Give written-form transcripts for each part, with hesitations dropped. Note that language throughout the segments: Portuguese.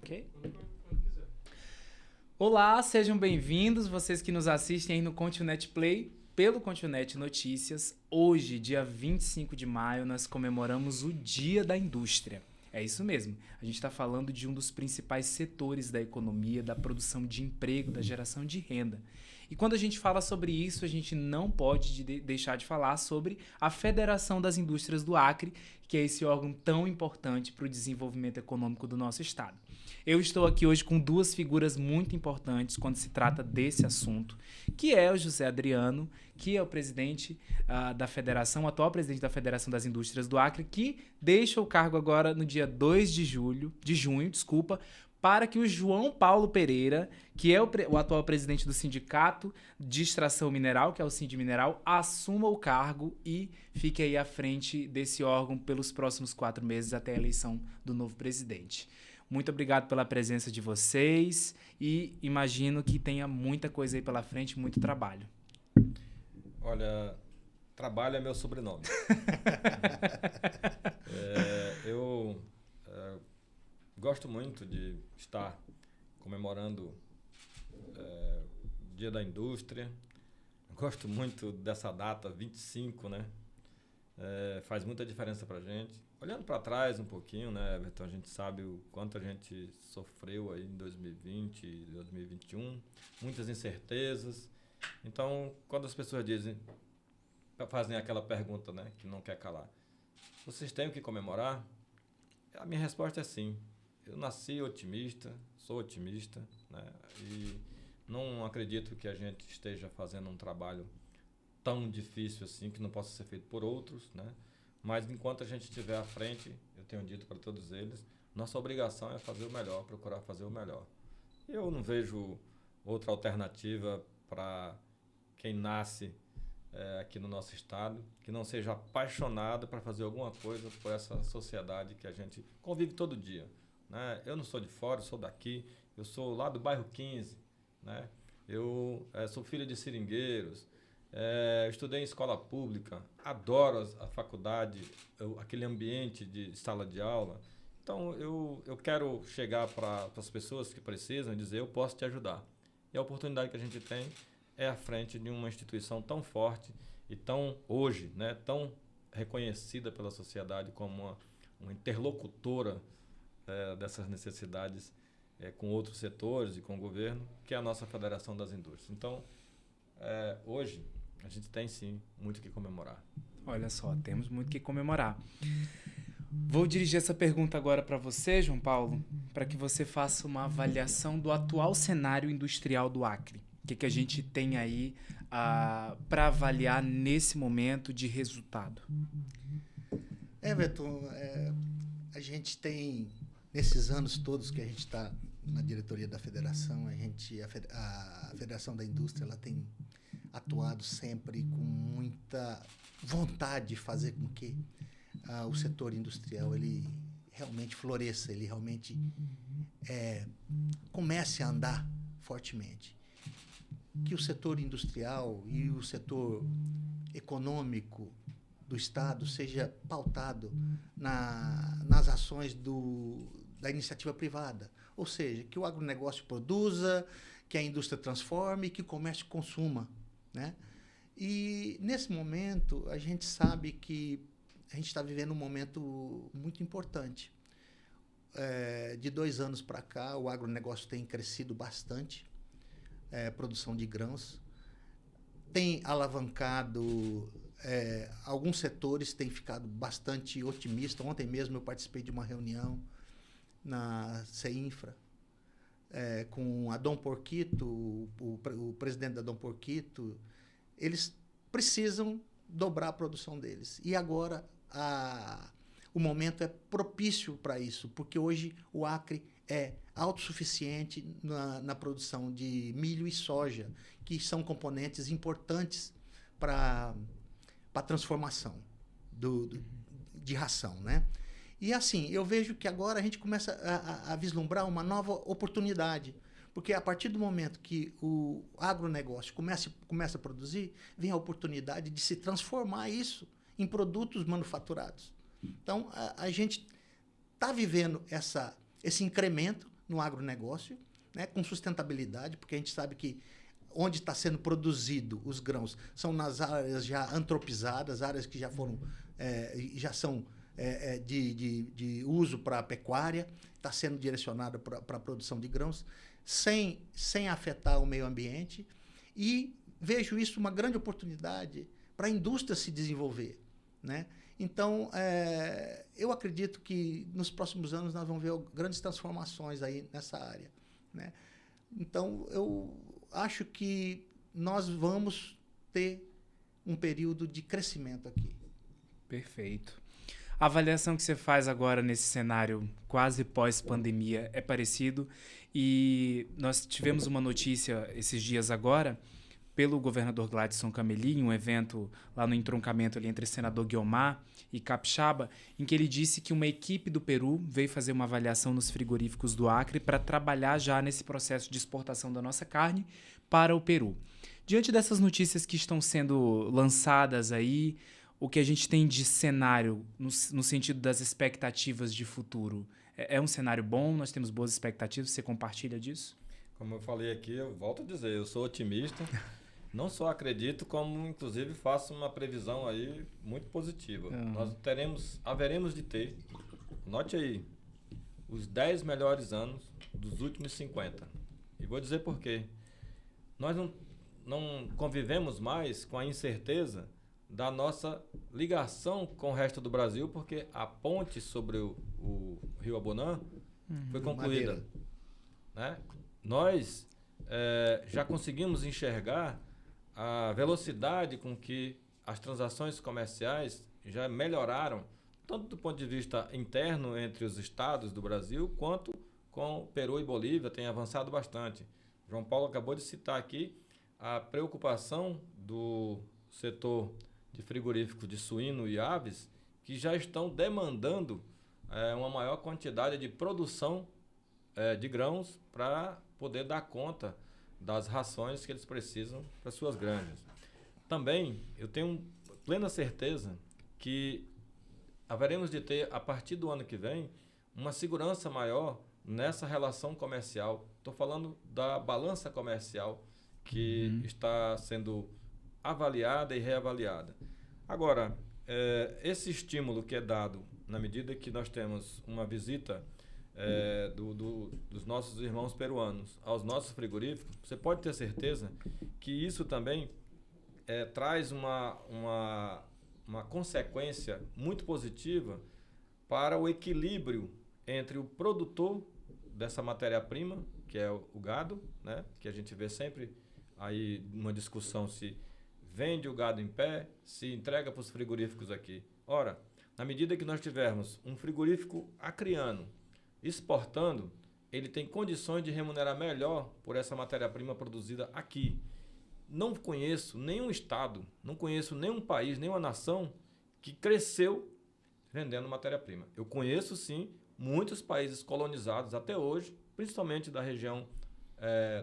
Ok? Olá, sejam bem-vindos, vocês que nos assistem aí no Continente Play, pelo Continente Notícias. Hoje, dia 25 de maio, nós comemoramos o Dia da Indústria. É isso mesmo, a gente está falando de um dos principais setores da economia, da produção de emprego, da geração de renda. E quando a gente fala sobre isso, a gente não pode deixar de falar sobre a Federação das Indústrias do Acre, que é esse órgão tão importante para o desenvolvimento econômico do nosso estado. Eu estou aqui hoje com duas figuras muito importantes quando se trata desse assunto, que é o José Adriano, que é o presidente da Federação, o atual presidente da Federação das Indústrias do Acre, que deixa o cargo agora no dia 2 de junho, para que o João Paulo Pereira, que é o atual presidente do Sindicato de Extração Mineral, que é o Sindmineral, assuma o cargo e fique aí à frente desse órgão pelos próximos 4 meses até a eleição do novo presidente. Muito obrigado pela presença de vocês e imagino que tenha muita coisa aí pela frente, muito trabalho. Olha, trabalho é meu sobrenome. Eu gosto muito de estar comemorando o Dia da Indústria. Gosto muito dessa data, 25, né? Faz muita diferença pra gente. Olhando para trás um pouquinho, né, Everton, a gente sabe o quanto a gente sofreu aí em 2020 e 2021, muitas incertezas. Então, quando as pessoas fazem aquela pergunta, né, que não quer calar, vocês têm o que comemorar? A minha resposta é sim. Eu nasci otimista, sou otimista, né, e não acredito que a gente esteja fazendo um trabalho tão difícil assim, que não possa ser feito por outros, né? Mas enquanto a gente estiver à frente, eu tenho dito para todos eles, nossa obrigação é fazer o melhor, procurar fazer o melhor. Eu não vejo outra alternativa para quem nasce aqui no nosso estado, que não seja apaixonado para fazer alguma coisa por essa sociedade que a gente convive todo dia, né? Eu não sou de fora, eu sou daqui, eu sou lá do bairro 15, né? Eu sou filho de seringueiros, estudei em escola pública, adoro a faculdade, aquele ambiente de sala de aula. Então, eu quero chegar para as pessoas que precisam e dizer, eu posso te ajudar. E a oportunidade que a gente tem é à frente de uma instituição tão forte e tão, hoje, né, tão reconhecida pela sociedade como uma interlocutora dessas necessidades com outros setores e com o governo, que é a nossa Federação das Indústrias. Então, hoje, a gente tem sim muito o que comemorar. Olha só, temos muito o que comemorar. Vou dirigir essa pergunta agora para você, João Paulo, para que você faça uma avaliação do atual cenário industrial do Acre. O que a gente tem aí para avaliar nesse momento de resultado? Everton, a gente tem, nesses anos todos que a gente está na diretoria da federação, a Federação da Indústria ela tem atuado sempre com muita vontade de fazer com que o setor industrial ele realmente floresça, ele realmente comece a andar fortemente. Que o setor industrial e o setor econômico do Estado seja pautado nas ações da iniciativa privada. Ou seja, que o agronegócio produza, que a indústria transforme, que o comércio consuma, né? E, nesse momento, a gente sabe que a gente está vivendo um momento muito importante. De 2 anos para cá, o agronegócio tem crescido bastante, produção de grãos, tem alavancado, alguns setores têm ficado bastante otimistas. Ontem mesmo eu participei de uma reunião na CEINFRA, com a Dom Porquito, o presidente da Dom Porquito. Eles precisam dobrar a produção deles. E agora o momento é propício para isso, porque hoje o Acre é autossuficiente na produção de milho e soja, que são componentes importantes para a transformação de ração, né? E assim, eu vejo que agora a gente começa a vislumbrar uma nova oportunidade, porque a partir do momento que o agronegócio começa a produzir, vem a oportunidade de se transformar isso em produtos manufaturados. Então, a gente está vivendo esse incremento no agronegócio, né, com sustentabilidade, porque a gente sabe que onde está sendo produzido os grãos são nas áreas já antropizadas, áreas que já foram já são de uso para a pecuária, está sendo direcionada para a produção de grãos, sem afetar o meio ambiente, e vejo isso uma grande oportunidade para a indústria se desenvolver, né? Então, eu acredito que nos próximos anos nós vamos ver grandes transformações aí nessa área, né? Então, eu acho que nós vamos ter um período de crescimento aqui. Perfeito. A avaliação que você faz agora nesse cenário quase pós-pandemia é parecido, e nós tivemos uma notícia esses dias agora pelo governador Gladson Camelli, em um evento lá no entroncamento ali entre senador Guiomar e Capixaba, em que ele disse que uma equipe do Peru veio fazer uma avaliação nos frigoríficos do Acre para trabalhar já nesse processo de exportação da nossa carne para o Peru. Diante dessas notícias que estão sendo lançadas aí, o que a gente tem de cenário no sentido das expectativas de futuro, é um cenário bom? Nós temos boas expectativas? Você compartilha disso? Como eu falei aqui, eu volto a dizer, eu sou otimista. Não só acredito, como inclusive faço uma previsão aí muito positiva. Nós haveremos de ter, note aí, os 10 melhores anos dos últimos 50. E vou dizer por quê. Nós não convivemos mais com a incerteza da nossa ligação com o resto do Brasil, porque a ponte sobre o Rio Abunã foi concluída. Né? Nós já conseguimos enxergar a velocidade com que as transações comerciais já melhoraram, tanto do ponto de vista interno entre os estados do Brasil, quanto com Peru e Bolívia, tem avançado bastante. João Paulo acabou de citar aqui a preocupação do setor de frigoríficos de suíno e aves, que já estão demandando uma maior quantidade de produção de grãos para poder dar conta das rações que eles precisam para suas granjas. Também eu tenho plena certeza que haveremos de ter, a partir do ano que vem, uma segurança maior nessa relação comercial. Estou falando da balança comercial que está sendo avaliada e reavaliada. Agora, esse estímulo que é dado na medida que nós temos uma visita dos nossos irmãos peruanos aos nossos frigoríficos, você pode ter certeza que isso também traz uma consequência muito positiva para o equilíbrio entre o produtor dessa matéria-prima, que é o gado, né? Que a gente vê sempre aí uma discussão se vende o gado em pé, se entrega para os frigoríficos aqui. Ora, na medida que nós tivermos um frigorífico acreano exportando, ele tem condições de remunerar melhor por essa matéria-prima produzida aqui. Não conheço nenhum estado, não conheço nenhum país, nenhuma nação que cresceu vendendo matéria-prima. Eu conheço, sim, muitos países colonizados até hoje, principalmente da região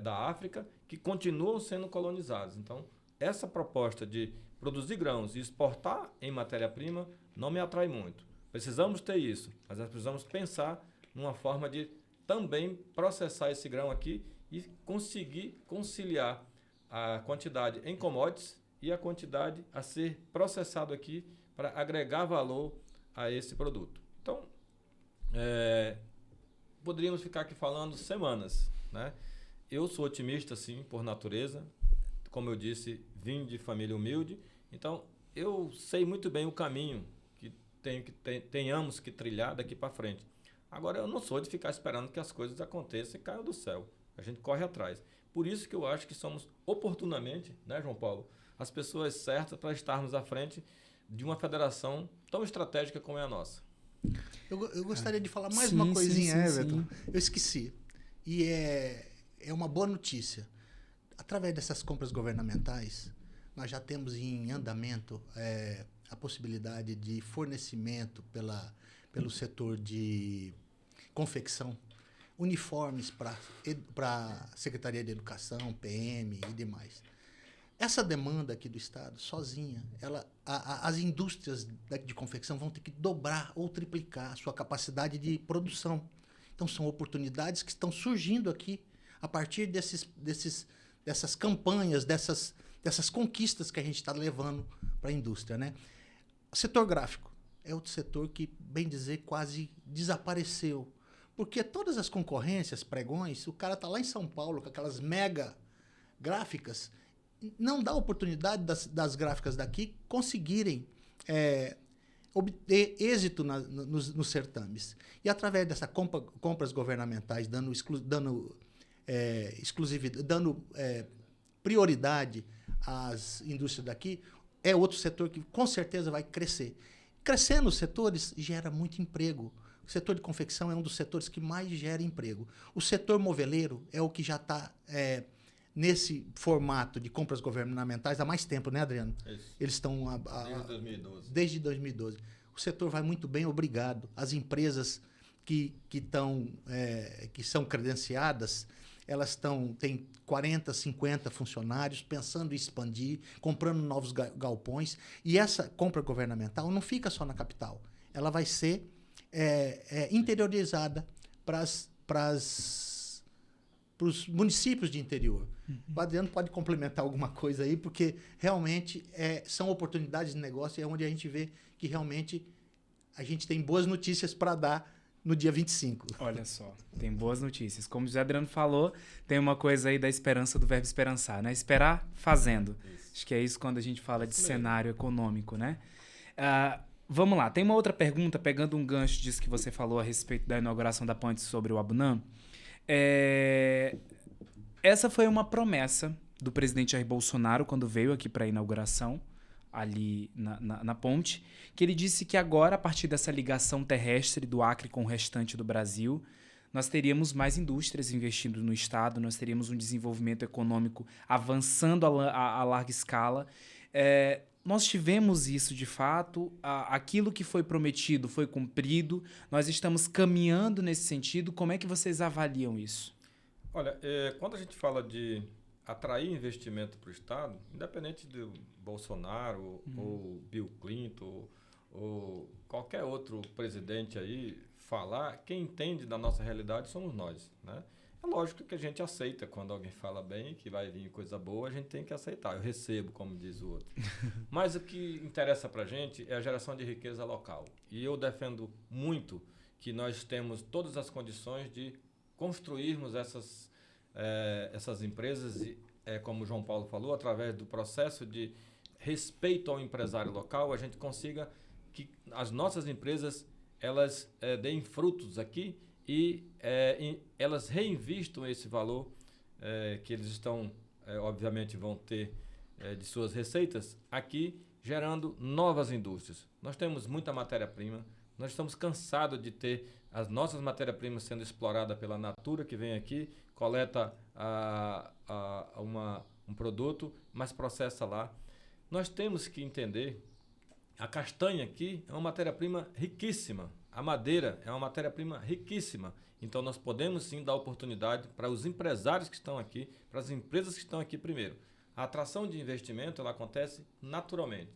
da África, que continuam sendo colonizados. Então, essa proposta de produzir grãos e exportar em matéria-prima não me atrai muito. Precisamos ter isso, mas nós precisamos pensar numa forma de também processar esse grão aqui e conseguir conciliar a quantidade em commodities e a quantidade a ser processado aqui para agregar valor a esse produto. Então, poderíamos ficar aqui falando semanas, né? Eu sou otimista, sim, por natureza. Como eu disse, vim de família humilde, então eu sei muito bem o caminho que tenhamos que trilhar daqui para frente. Agora, eu não sou de ficar esperando que as coisas aconteçam e caiam do céu. A gente corre atrás. Por isso que eu acho que somos oportunamente, né, João Paulo, as pessoas certas para estarmos à frente de uma federação tão estratégica como é a nossa. Eu gostaria de falar mais uma coisinha, Everton. Eu esqueci. E é uma boa notícia. Através dessas compras governamentais, nós já temos em andamento a possibilidade de fornecimento pelo setor de confecção, uniformes para a Secretaria de Educação, PM e demais. Essa demanda aqui do Estado, sozinha, as indústrias de confecção vão ter que dobrar ou triplicar a sua capacidade de produção. Então, são oportunidades que estão surgindo aqui a partir dessas campanhas, dessas conquistas que a gente está levando para a indústria, né? O setor gráfico é outro setor que, bem dizer, quase desapareceu. Porque todas as concorrências, pregões, o cara está lá em São Paulo com aquelas mega gráficas, não dá oportunidade das gráficas daqui conseguirem obter êxito nos certames. E através dessas compras governamentais, dando prioridade às indústrias daqui, é outro setor que com certeza vai crescer. Crescendo os setores gera muito emprego. O setor de confecção é um dos setores que mais gera emprego. O setor moveleiro é o que já está nesse formato de compras governamentais há mais tempo, né, Adriano? Isso. Eles estão desde 2012. Desde 2012. O setor vai muito bem, obrigado. As empresas que são credenciadas, elas têm 40, 50 funcionários, pensando em expandir, comprando novos galpões. E essa compra governamental não fica só na capital. Ela vai ser interiorizada para os municípios de interior. O Adriano pode complementar alguma coisa aí, porque realmente são oportunidades de negócio e é onde a gente vê que realmente a gente tem boas notícias para dar no dia 25. Olha só, tem boas notícias. Como o José Adriano falou, tem uma coisa aí da esperança, do verbo esperançar, né? Esperar fazendo. Isso. Acho que é isso quando a gente fala de cenário econômico, né? Vamos lá, tem uma outra pergunta, pegando um gancho disso que você falou a respeito da inauguração da ponte sobre o Abunã. Essa foi uma promessa do presidente Jair Bolsonaro quando veio aqui para a inauguração, ali na ponte, que ele disse que agora, a partir dessa ligação terrestre do Acre com o restante do Brasil, nós teríamos mais indústrias investindo no estado, nós teríamos um desenvolvimento econômico avançando a larga escala. Nós tivemos isso de fato, aquilo que foi prometido foi cumprido, nós estamos caminhando nesse sentido. Como é que vocês avaliam isso? Olha, quando a gente fala de atrair investimento para o Estado, independente do Bolsonaro ou Bill Clinton ou qualquer outro presidente aí falar, quem entende da nossa realidade somos nós, né? É lógico que a gente aceita quando alguém fala bem, que vai vir coisa boa, a gente tem que aceitar. Eu recebo, como diz o outro. Mas o que interessa para a gente é a geração de riqueza local. E eu defendo muito que nós temos todas as condições de construirmos essas empresas, como o João Paulo falou, através do processo de respeito ao empresário local, a gente consiga que as nossas empresas elas deem frutos aqui e elas reinvistam esse valor que eles estão, obviamente, vão ter de suas receitas aqui, gerando novas indústrias. Nós temos muita matéria-prima, nós estamos cansados de ter as nossas matérias-primas sendo exploradas pela Natura, que vem aqui, coleta um produto, mas processa lá. Nós temos que entender, a castanha aqui é uma matéria-prima riquíssima, a madeira é uma matéria-prima riquíssima. Então, nós podemos sim dar oportunidade para os empresários que estão aqui, para as empresas que estão aqui primeiro. A atração de investimento ela acontece naturalmente.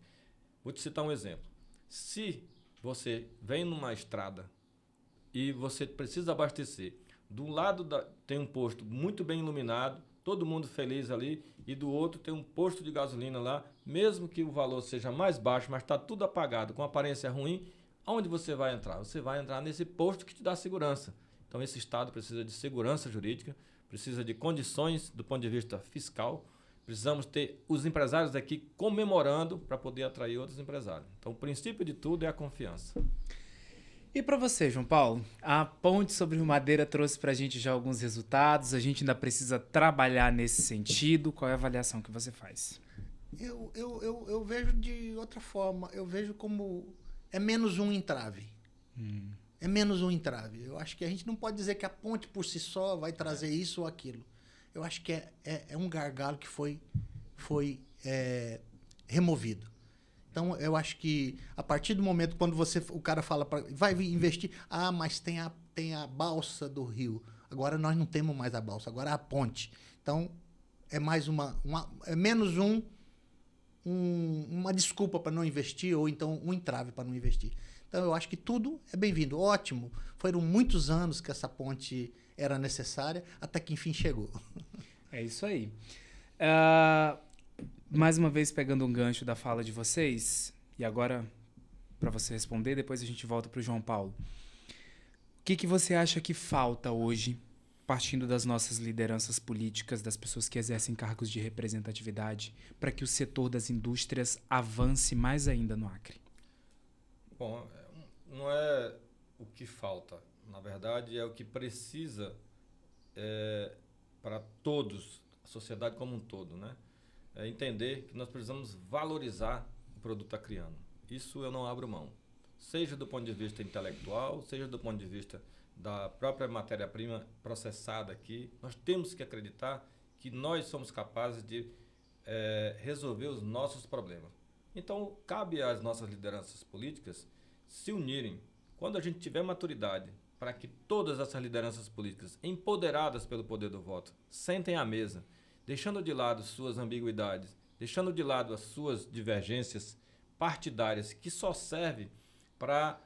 Vou te citar um exemplo. Se você vem numa estrada e você precisa abastecer, do lado tem um posto muito bem iluminado, todo mundo feliz ali, e do outro tem um posto de gasolina lá, mesmo que o valor seja mais baixo, mas está tudo apagado, com aparência ruim, onde você vai entrar? Você vai entrar nesse posto que te dá segurança. Então, esse Estado precisa de segurança jurídica, precisa de condições do ponto de vista fiscal, precisamos ter os empresários aqui comemorando para poder atrair outros empresários. Então, o princípio de tudo é a confiança. E para você, João Paulo, a ponte sobre Rio Madeira trouxe para a gente já alguns resultados, a gente ainda precisa trabalhar nesse sentido. Qual é a avaliação que você faz? Eu vejo de outra forma, eu vejo como é menos um entrave. É menos um entrave. Eu acho que a gente não pode dizer que a ponte por si só vai trazer isso ou aquilo. Eu acho que é um gargalo que foi removido. Então, eu acho que a partir do momento quando o cara fala, vai investir, mas tem a balsa do rio. Agora nós não temos mais a balsa, agora é a ponte. Então, é mais é menos uma desculpa para não investir ou então um entrave para não investir. Então, eu acho que tudo é bem-vindo. Ótimo. Foram muitos anos que essa ponte era necessária, até que enfim chegou. É isso aí. Mais uma vez, pegando um gancho da fala de vocês, e agora, para você responder, depois a gente volta para o João Paulo. O que você acha que falta hoje, partindo das nossas lideranças políticas, das pessoas que exercem cargos de representatividade, para que o setor das indústrias avance mais ainda no Acre? Bom, não é o que falta. Na verdade, é o que precisa para todos, a sociedade como um todo, né? É entender que nós precisamos valorizar o produto acreano. Isso eu não abro mão. Seja do ponto de vista intelectual, seja do ponto de vista da própria matéria-prima processada aqui, nós temos que acreditar que nós somos capazes de resolver os nossos problemas. Então, cabe às nossas lideranças políticas se unirem. Quando a gente tiver maturidade para que todas essas lideranças políticas, empoderadas pelo poder do voto, sentem à mesa, deixando de lado suas ambiguidades, deixando de lado as suas divergências partidárias, que só servem para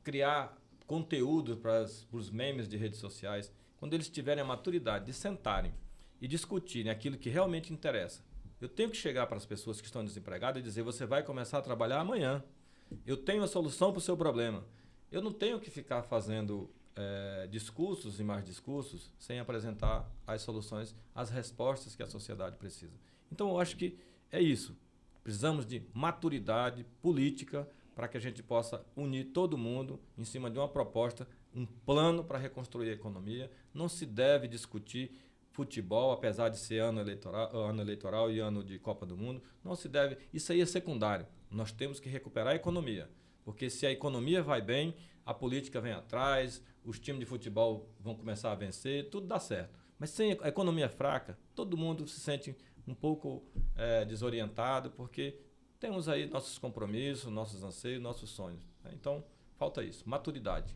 criar conteúdo para os memes de redes sociais, quando eles tiverem a maturidade de sentarem e discutirem aquilo que realmente interessa. Eu tenho que chegar para as pessoas que estão desempregadas e dizer: você vai começar a trabalhar amanhã. Eu tenho a solução para o seu problema. Eu não tenho que ficar fazendo discursos e mais discursos sem apresentar as soluções, as respostas que a sociedade precisa. Então, eu acho que é isso. Precisamos de maturidade política para que a gente possa unir todo mundo em cima de uma proposta, um plano para reconstruir a economia. Não se deve discutir futebol, apesar de ser ano eleitoral e ano de Copa do Mundo. Não se deve. Isso aí é secundário. Nós temos que recuperar a economia. Porque se a economia vai bem, a política vem atrás, os times de futebol vão começar a vencer, tudo dá certo. Mas sem a economia fraca, todo mundo se sente um pouco desorientado, porque temos aí nossos compromissos, nossos anseios, nossos sonhos. Então, falta isso, maturidade.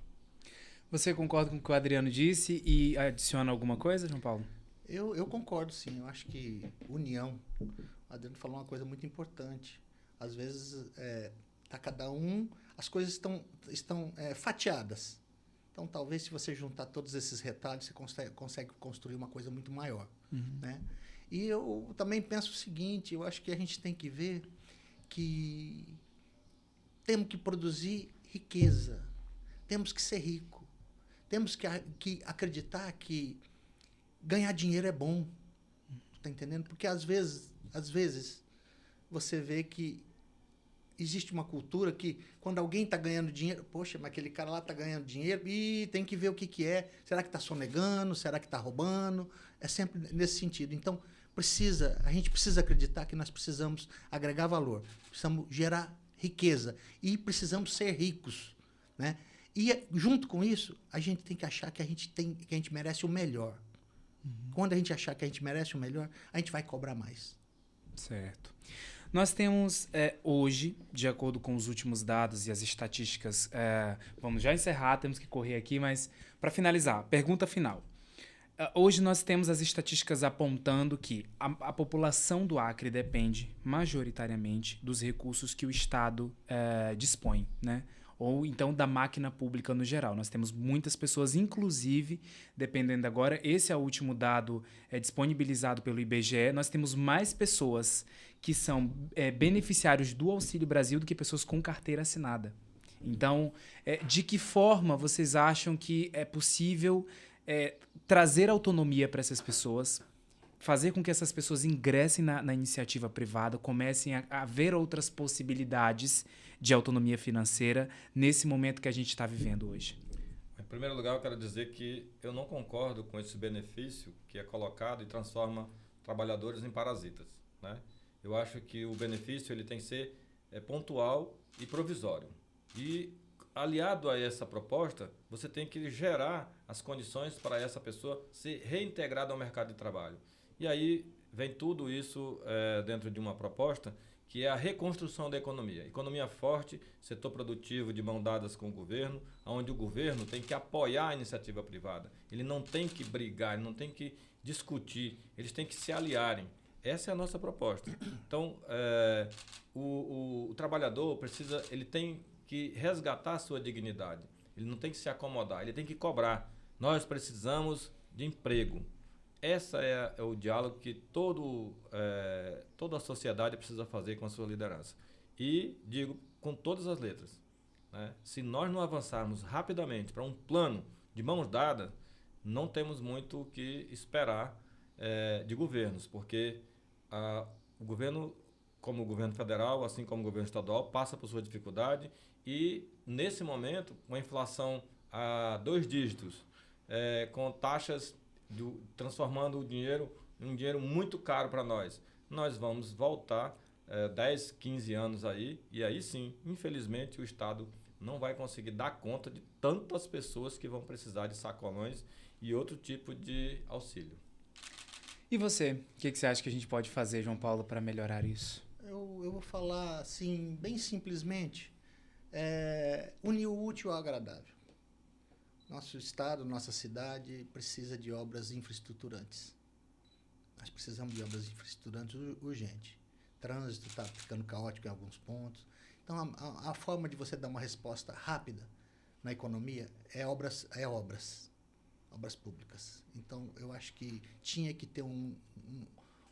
Você concorda com o que o Adriano disse e adiciona alguma coisa, João Paulo? Eu concordo, sim. Eu acho que união. O Adriano falou uma coisa muito importante. Às vezes, tá cada um... As coisas estão fatiadas. Então, talvez, se você juntar todos esses retalhos, você consegue construir uma coisa muito maior. Uhum. Né? E eu também penso o seguinte, eu acho que a gente tem que ver que temos que produzir riqueza, temos que ser rico, temos que acreditar que ganhar dinheiro é bom, tá entendendo? Porque às vezes você vê que existe uma cultura que quando alguém está ganhando dinheiro, poxa, mas aquele cara lá está ganhando dinheiro e tem que ver o que é. Será que está sonegando? Será que está roubando? É sempre nesse sentido. Então, a gente precisa acreditar que nós precisamos agregar valor, precisamos gerar riqueza e precisamos ser ricos, né? E junto com isso, a gente tem que achar que a gente merece o melhor. Uhum. Quando a gente achar que a gente merece o melhor, a gente vai cobrar mais. Certo. Nós temos hoje, de acordo com os últimos dados e as estatísticas, vamos já encerrar, temos que correr aqui, mas para finalizar, pergunta final. Hoje nós temos as estatísticas apontando que a população do Acre depende majoritariamente dos recursos que o Estado dispõe, né? Ou então da máquina pública no geral. Nós temos muitas pessoas, inclusive, dependendo agora, esse é o último dado disponibilizado pelo IBGE, nós temos mais pessoas que são beneficiários do Auxílio Brasil do que pessoas com carteira assinada. Então, de que forma vocês acham que é possível trazer autonomia para essas pessoas, fazer com que essas pessoas ingressem na iniciativa privada, comecem a ver outras possibilidades de autonomia financeira nesse momento que a gente está vivendo hoje? Em primeiro lugar, eu quero dizer que eu não concordo com esse benefício que é colocado e transforma trabalhadores em parasitas, né? Eu acho que o benefício ele tem que ser pontual e provisório. E, aliado a essa proposta, você tem que gerar as condições para essa pessoa ser reintegrada ao mercado de trabalho. E aí vem tudo isso dentro de uma proposta que é a reconstrução da economia. Economia forte, setor produtivo de mão dadas com o governo, onde o governo tem que apoiar a iniciativa privada. Ele não tem que brigar, ele não tem que discutir, eles têm que se aliarem. Essa é a nossa proposta. Então, o trabalhador ele tem que resgatar a sua dignidade. Ele não tem que se acomodar, ele tem que cobrar. Nós precisamos de emprego. Esse é o diálogo que toda a sociedade precisa fazer com a sua liderança. E digo com todas as letras, né? Se nós não avançarmos rapidamente para um plano de mãos dadas, não temos muito o que esperar de governos, porque o governo, como o governo federal, assim como o governo estadual, passa por sua dificuldade e, nesse momento, com a inflação a 2 dígitos, com taxas transformando o dinheiro em um dinheiro muito caro para nós, nós vamos voltar 10, 15 anos aí, e aí sim, infelizmente, o Estado não vai conseguir dar conta de tantas pessoas que vão precisar de sacolões e outro tipo de auxílio. E você? O que você acha que a gente pode fazer, João Paulo, para melhorar isso? Eu vou falar assim, bem simplesmente, unir o útil ao agradável. Nosso estado, nossa cidade precisa de obras infraestruturantes. Nós precisamos de obras infraestruturantes urgente. O trânsito está ficando caótico em alguns pontos. Então, a forma de você dar uma resposta rápida na economia é obras públicas. Então, eu acho que tinha que ter um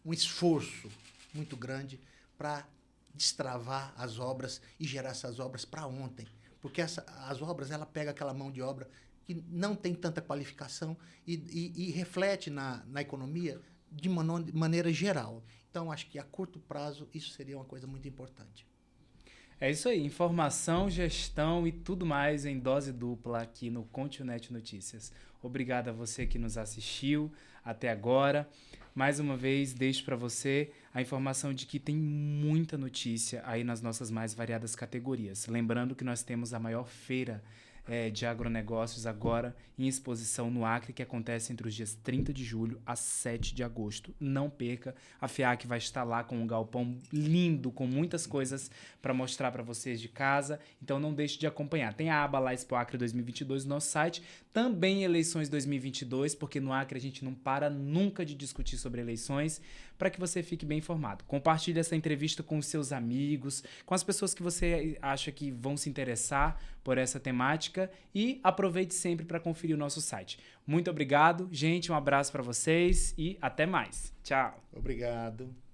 esforço muito grande para destravar as obras e gerar essas obras para ontem. Porque as obras, ela pega aquela mão de obra que não tem tanta qualificação e reflete na economia de maneira geral. Então, acho que a curto prazo isso seria uma coisa muito importante. É isso aí, informação, gestão e tudo mais em dose dupla aqui no ContiNet Notícias. Obrigado a você que nos assistiu até agora. Mais uma vez, deixo para você a informação de que tem muita notícia aí nas nossas mais variadas categorias. Lembrando que nós temos a maior feira de agronegócios agora em exposição no Acre, que acontece entre os dias 30 de julho a 7 de agosto. Não perca, a FIAC vai estar lá com um galpão lindo, com muitas coisas para mostrar para vocês de casa, então não deixe de acompanhar. Tem a aba lá Expo Acre 2022 no nosso site, também eleições 2022, porque no Acre a gente não para nunca de discutir sobre eleições, para que você fique bem informado. Compartilhe essa entrevista com os seus amigos, com as pessoas que você acha que vão se interessar por essa temática e aproveite sempre para conferir o nosso site. Muito obrigado, gente, um abraço para vocês e até mais. Tchau. Obrigado.